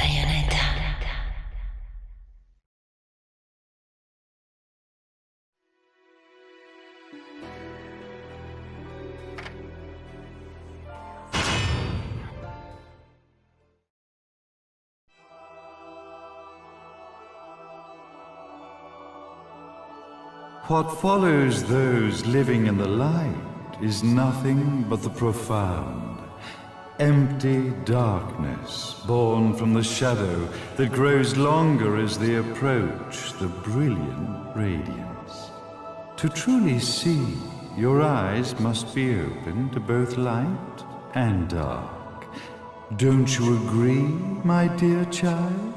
Bayonetta. What follows those living in the light is nothing but the profound, empty darkness born from the shadow that grows longer as they approach the brilliant radiance. To truly see, your eyes must be open to both light and dark. Don't you agree, my dear child?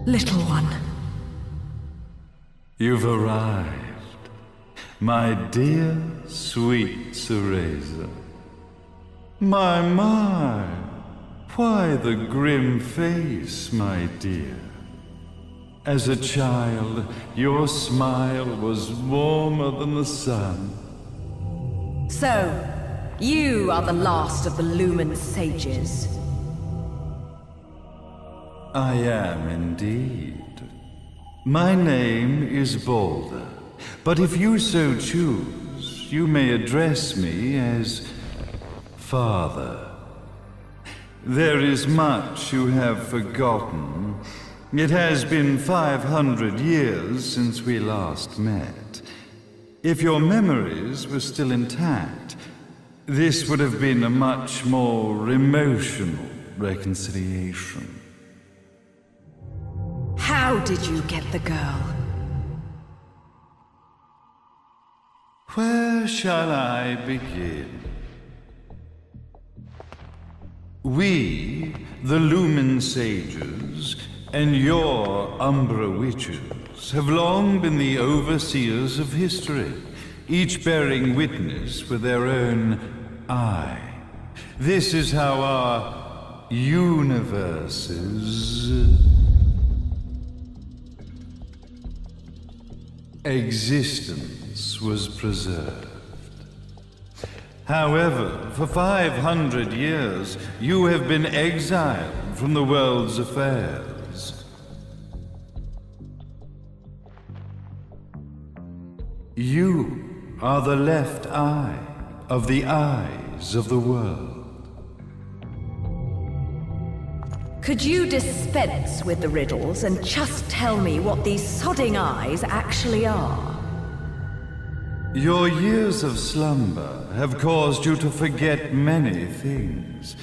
Little one. You've arrived, my dear, sweet SHAREfactory. My, why the grim face, my dear? As a child, your smile was warmer than the sun. So, you are the last of the Lumen sages. I am indeed. My name is Balder, but if you so choose, you may address me as Father. There is much you have forgotten. It has been 500 years since we last met. If your memories were still intact, this would have been a much more emotional reconciliation. How did you get the girl? Where shall I begin? We, the Lumen sages, and your Umbra witches, have long been the overseers of history, each bearing witness with their own eye. This is how our universes existence was preserved. However, for 500 years, you have been exiled from the world's affairs. You are the left eye of the eyes of the world. Could you dispense with the riddles and just tell me what these sodding eyes actually are? Your years of slumber have caused you to forget many things,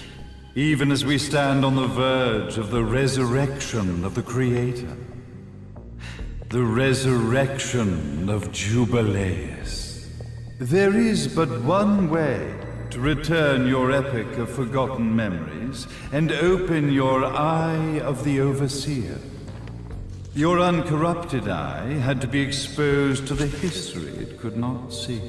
even as we stand on the verge of the resurrection of the Creator. The resurrection of Jubileus. There is but one way to return your epic of forgotten memories and open your eye of the Overseer. Your uncorrupted eye had to be exposed to the history it could not see.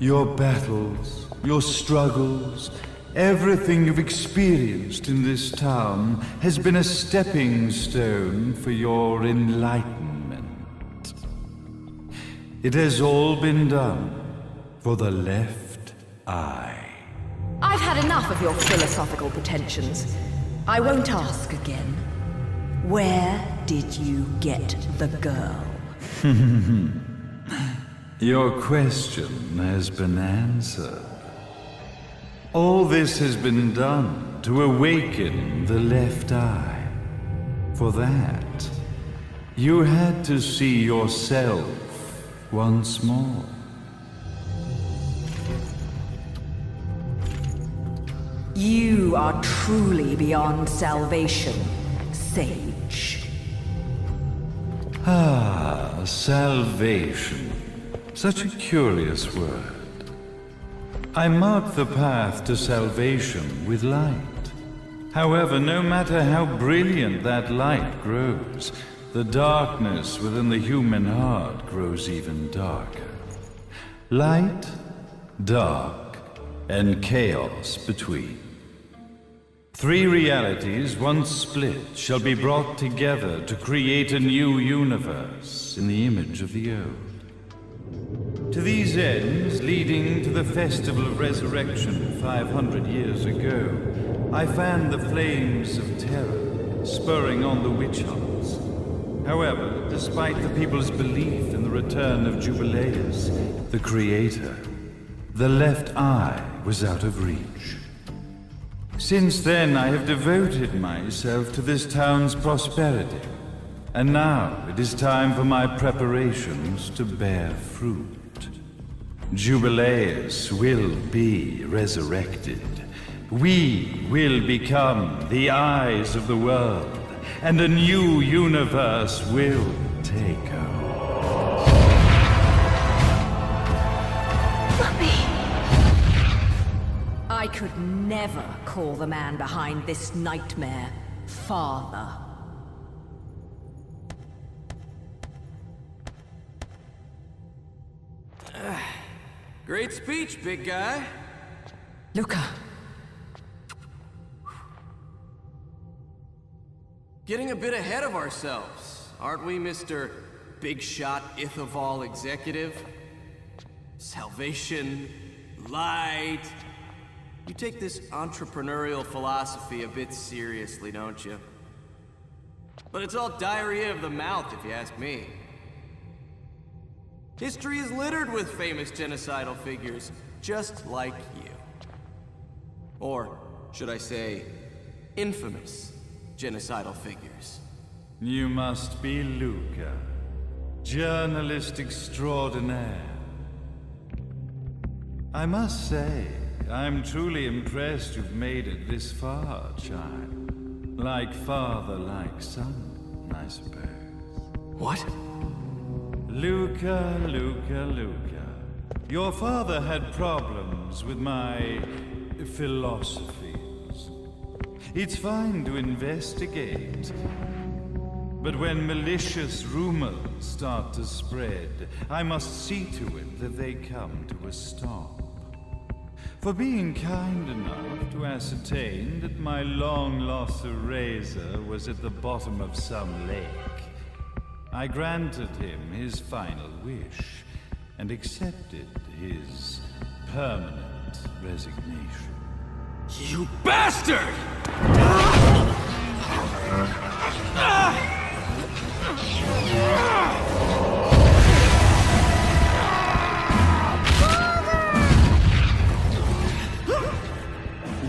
Your battles, your struggles, everything you've experienced in this town has been a stepping stone for your enlightenment. It has all been done for the left eye. I've had enough of your philosophical pretensions. I won't ask again. Where did you get the girl? Your question has been answered. All this has been done to awaken the left eye. For that, you had to see yourself once more. You are truly beyond salvation, sage. Salvation. Such a curious word. I mark the path to salvation with light. However, no matter how brilliant that light grows, the darkness within the human heart grows even darker. Light, dark, and chaos between. 3 realities, once split, shall be brought together to create a new universe in the image of the old. To these ends, leading to the Festival of Resurrection 500 years ago, I fanned the flames of terror, spurring on the witch hunts. However, despite the people's belief in the return of Jubileus, the creator, the left eye was out of reach. Since then, I have devoted myself to this town's prosperity, and now it is time for my preparations to bear fruit. Jubileus will be resurrected. We will become the eyes of the world, and a new universe will take hold. I could never call the man behind this nightmare father. Great speech, big guy. Luca. Getting a bit ahead of ourselves, aren't we, Mr. Big Shot Ithaval Executive? Salvation, light. You take this entrepreneurial philosophy a bit seriously, don't you? But it's all diarrhea of the mouth, if you ask me. History is littered with famous genocidal figures, just like you. Or, should I say, infamous genocidal figures. You must be Luca, journalist extraordinaire. I must say, I'm truly impressed you've made it this far, child. Like father, like son, I suppose. What? Luca. Your father had problems with my philosophies. It's fine to investigate, but when malicious rumors start to spread, I must see to it that they come to a stop. For being kind enough to ascertain that my long-lost eraser was at the bottom of some lake, I granted him his final wish and accepted his permanent resignation. You bastard!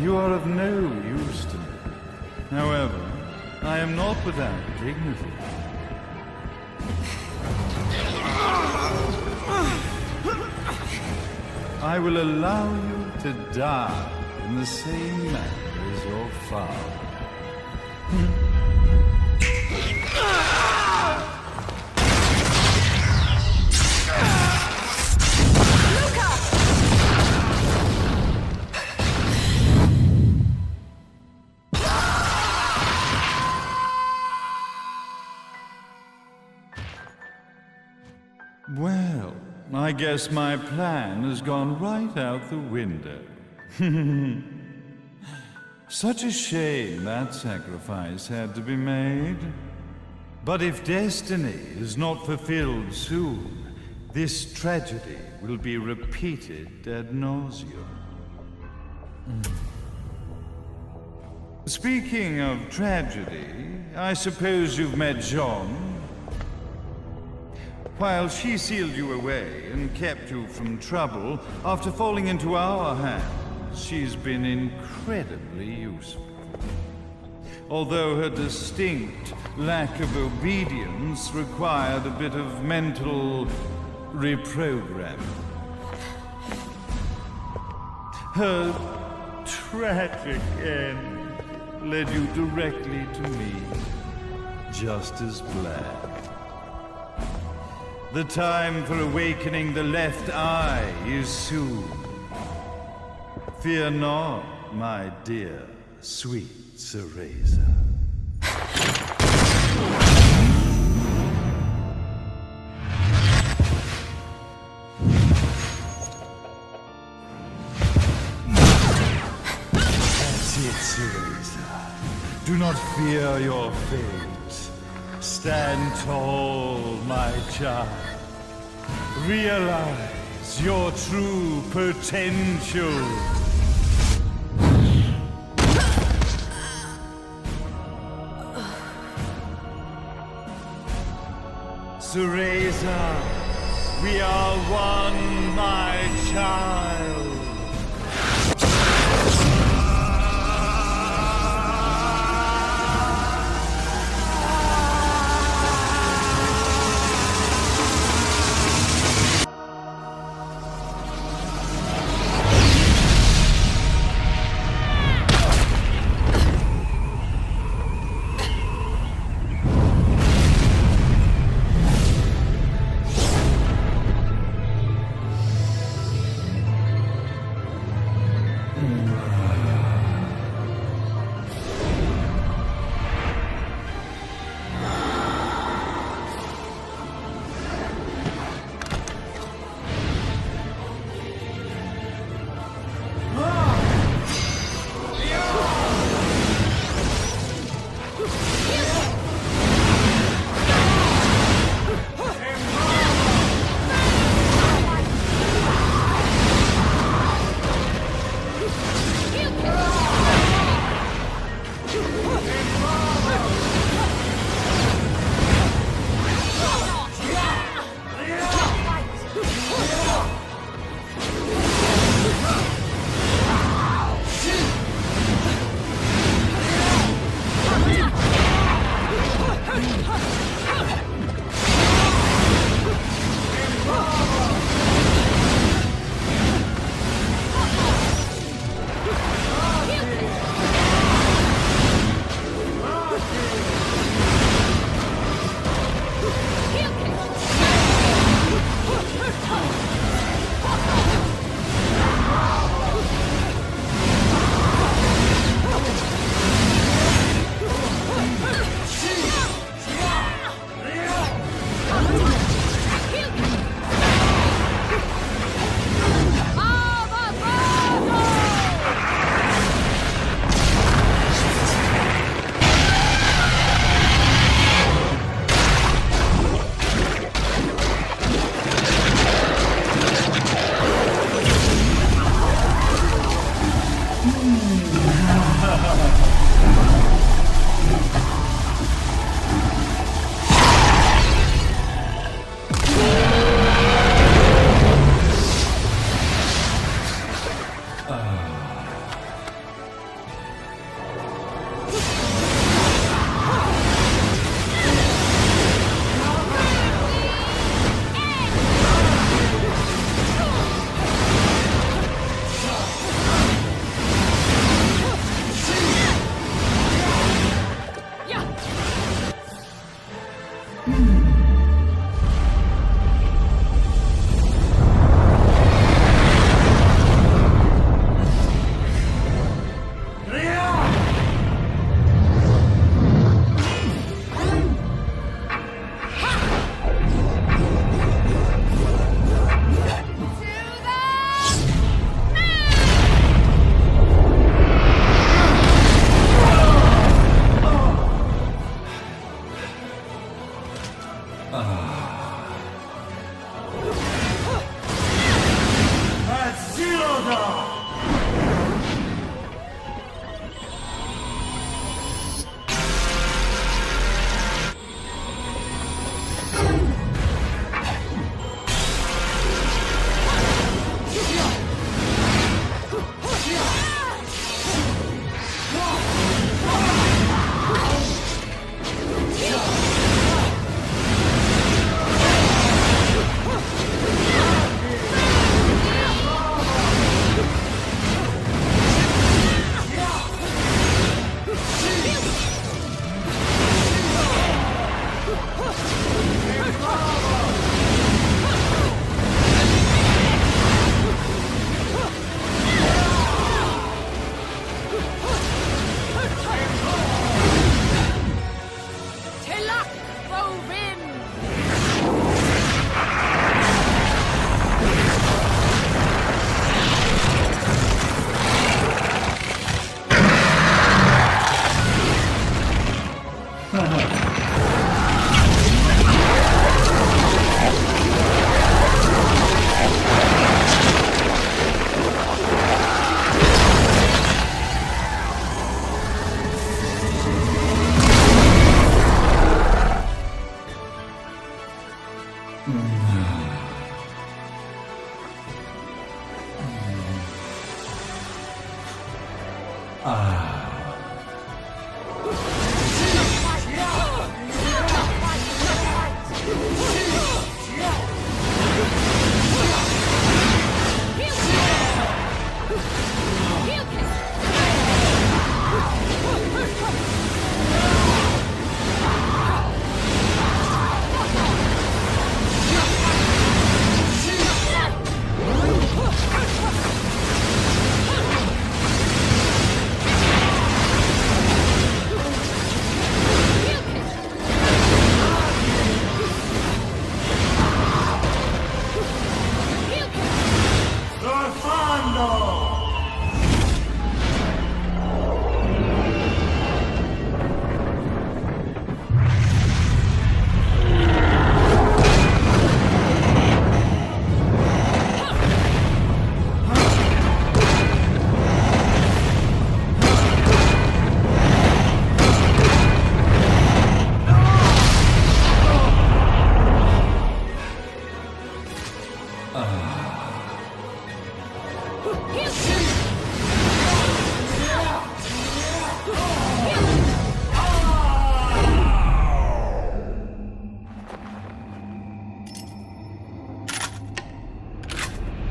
You are of no use to me. However, I am not without dignity. I will allow you to die in the same manner as your father. Well, I guess my plan has gone right out the window. Such a shame that sacrifice had to be made. But if destiny is not fulfilled soon, this tragedy will be repeated ad nauseum. Speaking of tragedy, I suppose you've met Jean. While she sealed you away and kept you from trouble, after falling into our hands, she's been incredibly useful. Although her distinct lack of obedience required a bit of mental reprogramming. Her tragic end led you directly to me, just as planned. The time for awakening the left eye is soon. Fear not, my dear, sweet SHAREfactory. That's it, SHAREfactory. Do not fear your fate. Stand tall, my child. Realize your true potential. Cereza, we are one, my child.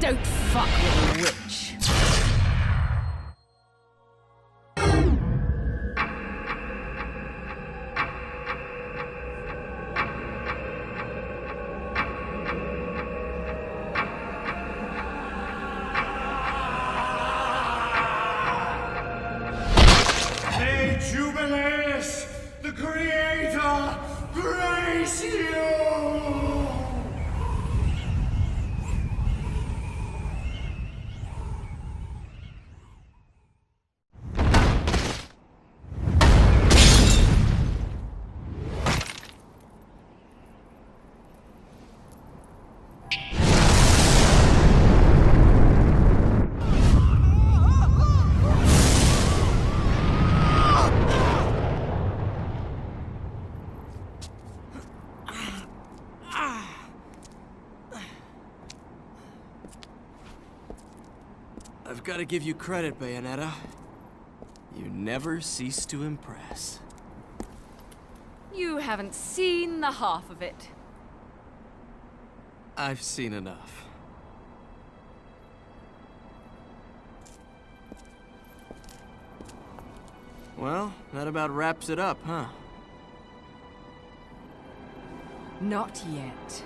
Don't fuck with a witch. May Jubileus, the Creator, grace you! I've got to give you credit, Bayonetta. You never cease to impress. You haven't seen the half of it. I've seen enough. Well, that about wraps it up, huh? Not yet.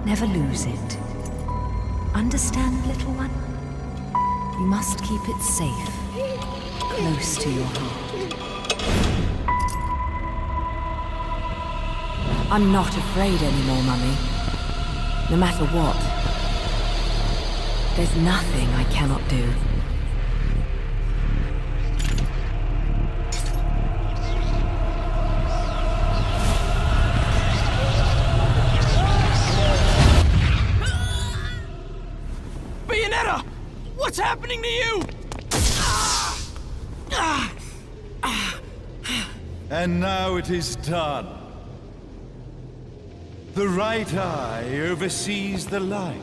Never lose it. Understand, little one? You must keep it safe, close to your heart. I'm not afraid anymore, Mummy. No matter what. There's nothing I cannot do. Bayonetta! What's happening to you? And now it is done. The right eye oversees the light.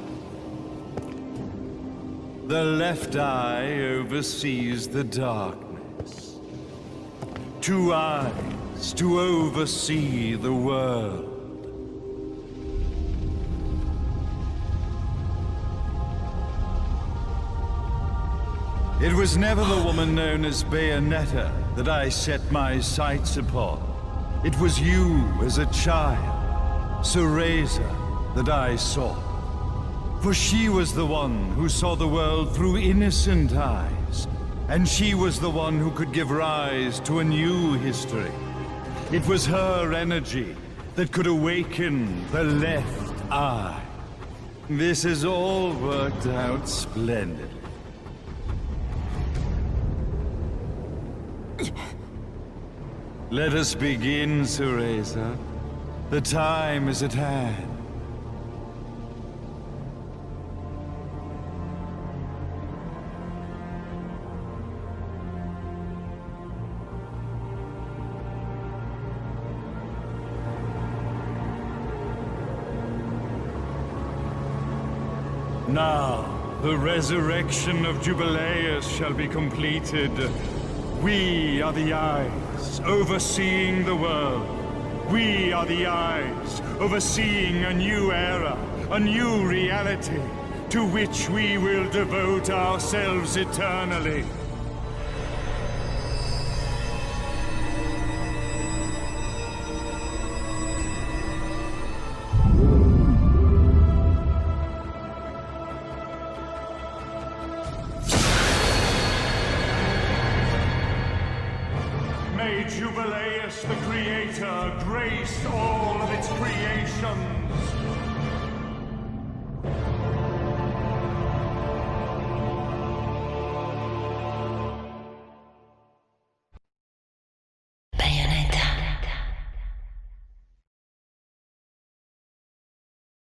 The left eye oversees the darkness. 2 eyes to oversee the world. It was never the woman known as Bayonetta that I set my sights upon. It was you as a child, SHAREfactory, that I sought. For she was the one who saw the world through innocent eyes, and she was the one who could give rise to a new history. It was her energy that could awaken the left eye. This has all worked out splendidly. Let us begin, SHAREfactory. The time is at hand. Now, the resurrection of Jubileus shall be completed. We are the eyes overseeing the world. We are the eyes overseeing a new era, a new reality, to which we will devote ourselves eternally. May Jubileus the Creator grace all of its creations.